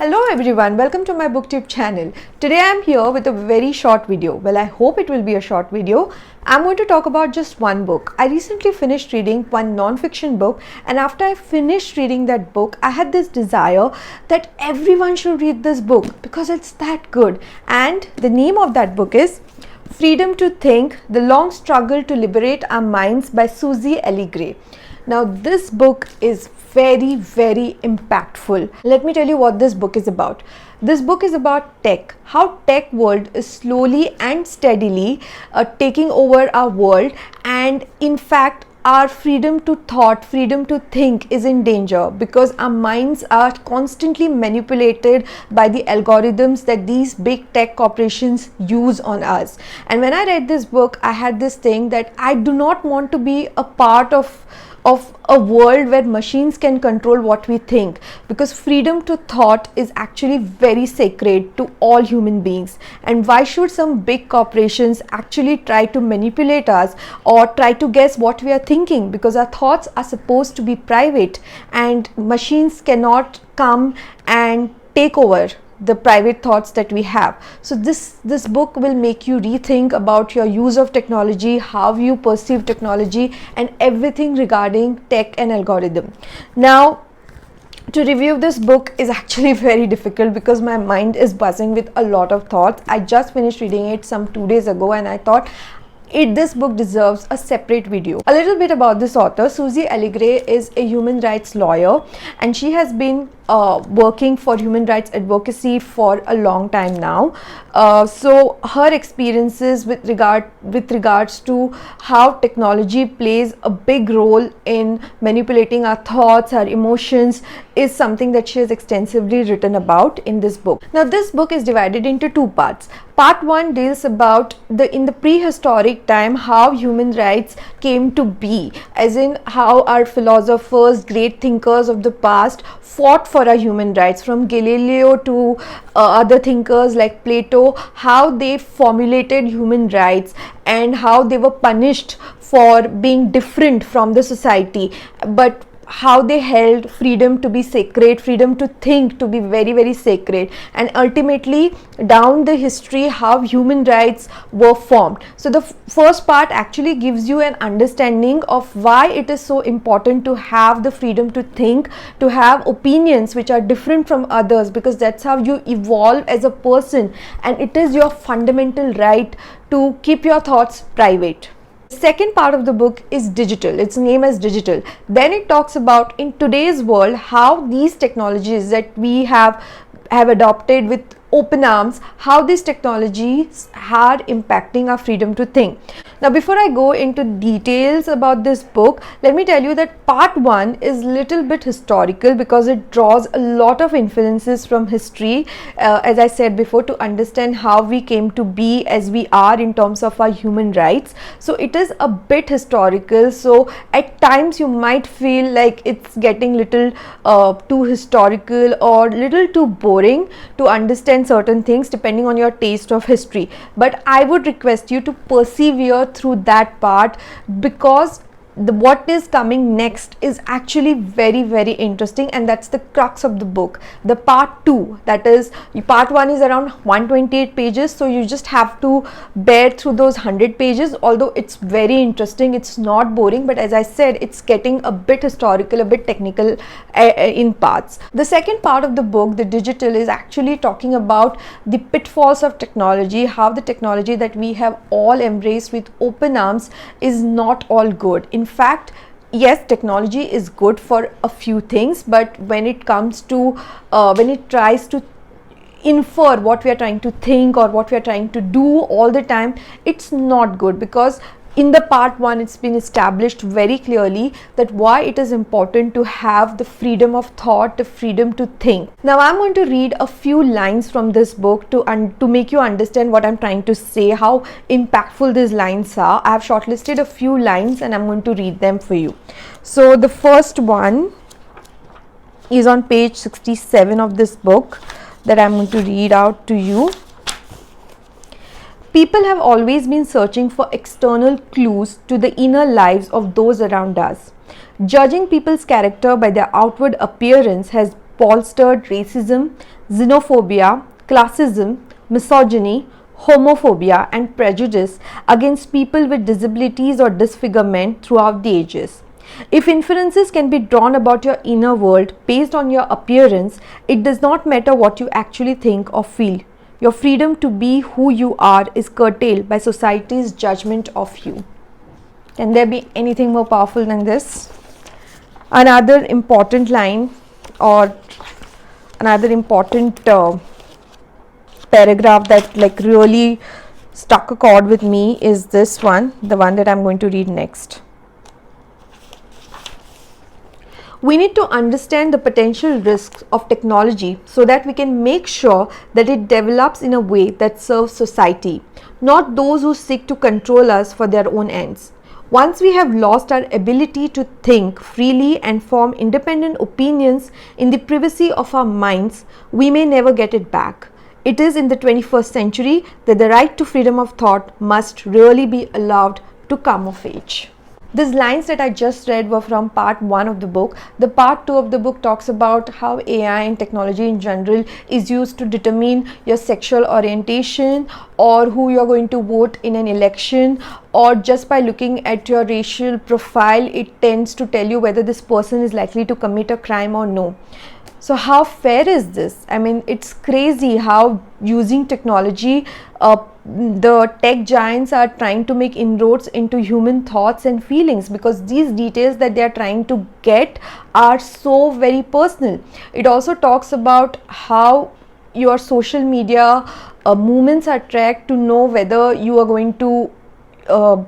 Hello everyone, welcome to my booktube channel. Today I am here with a very short video. Well, I hope it will be a short video. I'm going to talk about just one book. I recently finished reading one non-fiction book, and after I finished reading that book, I had this desire that everyone should read this book because it's that good. And the name of that book is Freedom to Think, The Long Struggle to Liberate Our Minds by Susie Alegre. Now this book is very impactful. Let me tell you what this book is about. This book is about tech, how tech world is slowly and steadily taking over our world, and in fact our freedom to thought, freedom to think is in danger because our minds are constantly manipulated by the algorithms that these big tech corporations use on us. And when I read this book, I had this thing that I do not want to be a part of a world where machines can control what we think, because freedom to thought is actually very sacred to all human beings. And why should some big corporations actually try to manipulate us or try to guess what we are thinking? Because our thoughts are supposed to be private and machines cannot come and take over the private thoughts that we have. So this book will make you rethink about your use of technology, how you perceive technology, and everything regarding tech and algorithm. Now, to review this book is actually very difficult because my mind is buzzing with a lot of thoughts. I just finished reading it some 2 days ago, and I thought this book deserves a separate video. A little bit about this author. Susie Alegre is a human rights lawyer, and she has been working for human rights advocacy for a long time now. So her experiences with regards to how technology plays a big role in manipulating our thoughts, our emotions, is something that she has extensively written about in this book. Now this book is divided into two parts. Part 1 deals about in the prehistoric time how human rights came to be, as in how our philosophers, great thinkers of the past fought for our human rights, from Galileo to other thinkers like Plato, how they formulated human rights and how they were punished for being different from the society, but how they held freedom to be sacred, freedom to think to be very sacred, and ultimately down the history how human rights were formed. So the first part actually gives you an understanding of why it is so important to have the freedom to think, to have opinions which are different from others, because that's how you evolve as a person, and it is your fundamental right to keep your thoughts private. Second part of the book is digital. Its name is digital. Then it talks about in today's world how these technologies that we have adopted with open arms, how these technologies are impacting our freedom to think. Now before I go into details about this book, let me tell you that part 1 is little bit historical because it draws a lot of influences from history, as I said before, to understand how we came to be as we are in terms of our human rights. So it is a bit historical, so at times you might feel like it's getting little too historical or little too boring to understand certain things depending on your taste of history, but I would request you to persevere through that part, because what is coming next is actually very interesting, and that's the crux of the book. The part 2, that is, part 1 is around 128 pages, so you just have to bear through those 100 pages. Although it's very interesting, it's not boring, but as I said, it's getting a bit historical, a bit technical in parts. The second part of the book, the digital, is actually talking about the pitfalls of technology, how the technology that we have all embraced with open arms is not all good. In fact, yes, technology is good for a few things, but when it comes to when it tries to infer what we are trying to think or what we are trying to do all the time, it's not good, because in the part 1 it's been established very clearly that why it is important to have the freedom of thought, the freedom to think. Now I'm going to read a few lines from this book to make you understand what I'm trying to say, how impactful these lines are. I have shortlisted a few lines and I'm going to read them for you. So the first one is on page 67 of this book that I'm going to read out to you. People have always been searching for external clues to the inner lives of those around us. Judging people's character by their outward appearance has bolstered racism, xenophobia, classism, misogyny, homophobia, and prejudice against people with disabilities or disfigurement throughout the ages. If inferences can be drawn about your inner world based on your appearance, it does not matter what you actually think or feel. Your freedom to be who you are is curtailed by society's judgment of you. Can there be anything more powerful than this? Another important line or another important paragraph that like really struck a chord with me is this one, the one that I'm going to read next. We need to understand the potential risks of technology so that we can make sure that it develops in a way that serves society, not those who seek to control us for their own ends. Once we have lost our ability to think freely and form independent opinions in the privacy of our minds, we may never get it back. It is in the 21st century that the right to freedom of thought must really be allowed to come of age. These lines that I just read were from part 1 of the book. The part 2 of the book talks about how AI and technology in general is used to determine your sexual orientation or who you're going to vote in an election, or just by looking at your racial profile, it tends to tell you whether this person is likely to commit a crime or no. So how fair is this? I mean, it's crazy how using technology, the tech giants are trying to make inroads into human thoughts and feelings, because these details that they are trying to get are so very personal. It also talks about how your social media movements are tracked to know whether you are going to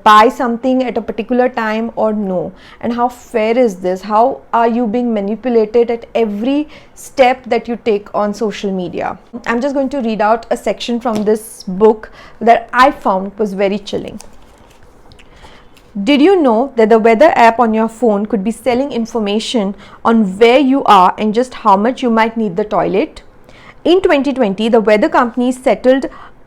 buy something at a particular time or no, and how fair is this? How are you being manipulated at every step that you take on social media? I'm just going to read out a section from this book that I found was very chilling. Did you know that the weather app on your phone could be selling information on where you are and just how much you might need the toilet? In 2020, the weather company settled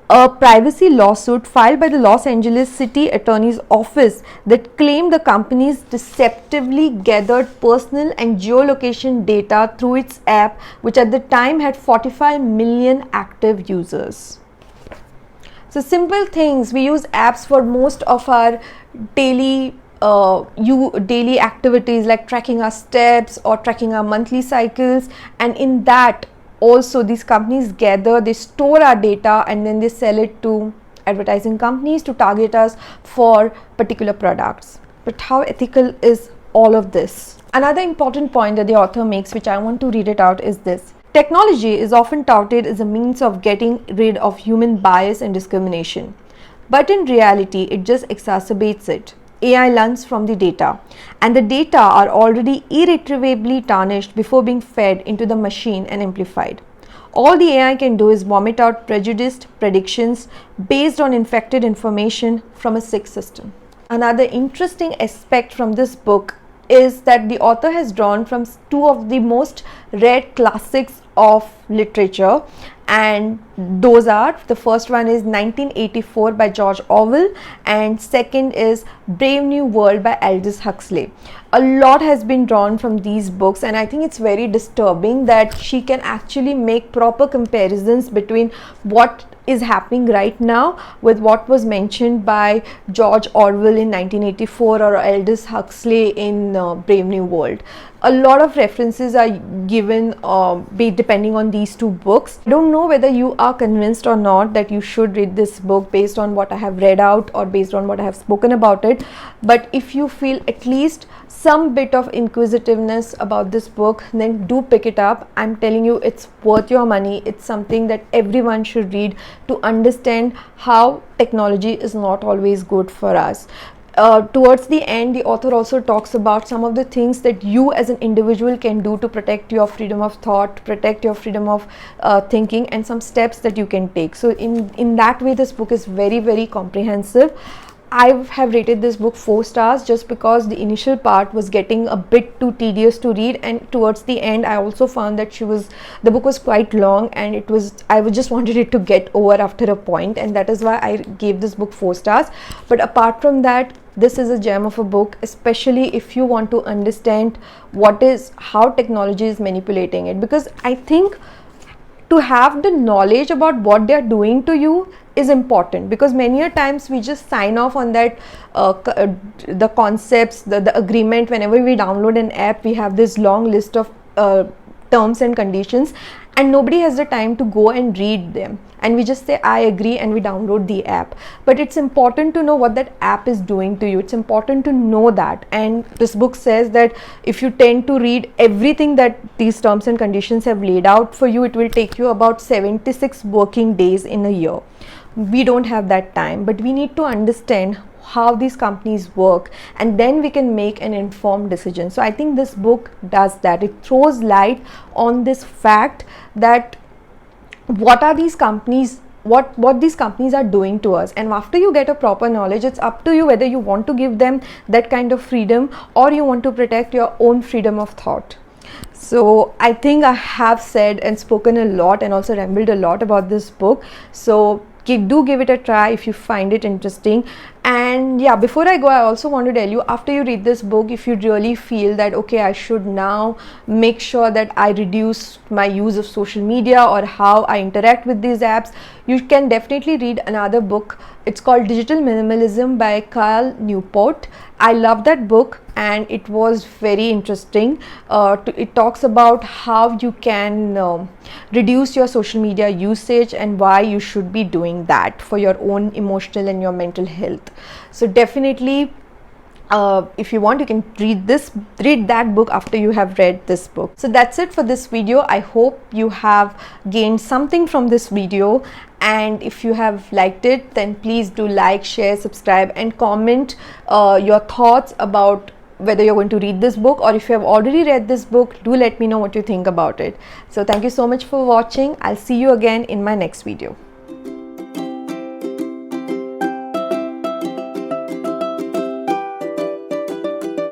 a privacy lawsuit filed by the Los Angeles City Attorney's Office that claimed the company's deceptively gathered personal and geolocation data through its app, which at the time had 45 million active users. So simple things, we use apps for most of our daily daily activities, like tracking our steps or tracking our monthly cycles, and in that also these companies gather, they store our data, and then they sell it to advertising companies to target us for particular products. But how ethical is all of this? Another important point that the author makes, which I want to read it out, is this: technology is often touted as a means of getting rid of human bias and discrimination, but in reality it just exacerbates it. AI learns from the data, and the data are already irretrievably tarnished before being fed into the machine and amplified. All the AI can do is vomit out prejudiced predictions based on infected information from a sick system. Another interesting aspect from this book is that the author has drawn from two of the most read classics of literature, and those are, the first one is 1984 by George Orwell, and second is Brave New World by Aldous Huxley. A lot has been drawn from these books, and I think it's very disturbing that she can actually make proper comparisons between what is happening right now with what was mentioned by George Orwell in 1984 or Aldous Huxley in Brave New World. A lot of references are given depending on these two books. I don't know whether you are convinced or not that you should read this book based on what I have read out or based on what I have spoken about it, but if you feel at least some bit of inquisitiveness about this book, then do pick it up. I'm telling you, it's worth your money. It's something that everyone should read to understand how technology is not always good for us. Towards the end, the author also talks about some of the things that you as an individual can do to protect your freedom of thought, protect your freedom of thinking, and some steps that you can take. So in that way, this book is very, very comprehensive. I have rated this book 4 stars just because the initial part was getting a bit too tedious to read, and towards the end I also found that the book was quite long, and I just wanted it to get over after a point, and that is why I gave this book 4 stars. But apart from that, this is a gem of a book, especially if you want to understand how technology is manipulating it, because I think to have the knowledge about what they are doing to you is important, because many a times we just sign off on that the concepts, the agreement. Whenever we download an app, we have this long list of terms and conditions, and nobody has the time to go and read them, and we just say I agree and we download the app. But it's important to know what that app is doing to you. It's important to know that, and this book says that if you tend to read everything that these terms and conditions have laid out for you, it will take you about 76 working days in a year. We don't have that time, but we need to understand how these companies work, and then we can make an informed decision. So I think this book does that. It throws light on this fact that what these companies are doing to us, and after you get a proper knowledge, it's up to you whether you want to give them that kind of freedom or you want to protect your own freedom of thought. So I think I have said and spoken a lot and also rambled a lot about this book. So do give it a try if you find it interesting. And yeah, before I go, I also want to tell you, after you read this book, if you really feel that okay, I should now make sure that I reduce my use of social media or how I interact with these apps, you can definitely read another book. It's called Digital Minimalism by Cal Newport. I love that book and it was very interesting. It talks about how you can reduce your social media usage and why you should be doing that for your own emotional and your mental health. So definitely, if you want, you can read that book after you have read this book. So that's it for this video. I hope you have gained something from this video, and if you have liked it, then please do like, share, subscribe and comment your thoughts about whether you're going to read this book, or if you have already read this book, do let me know what you think about it. So thank you so much for watching. I'll see you again in my next video.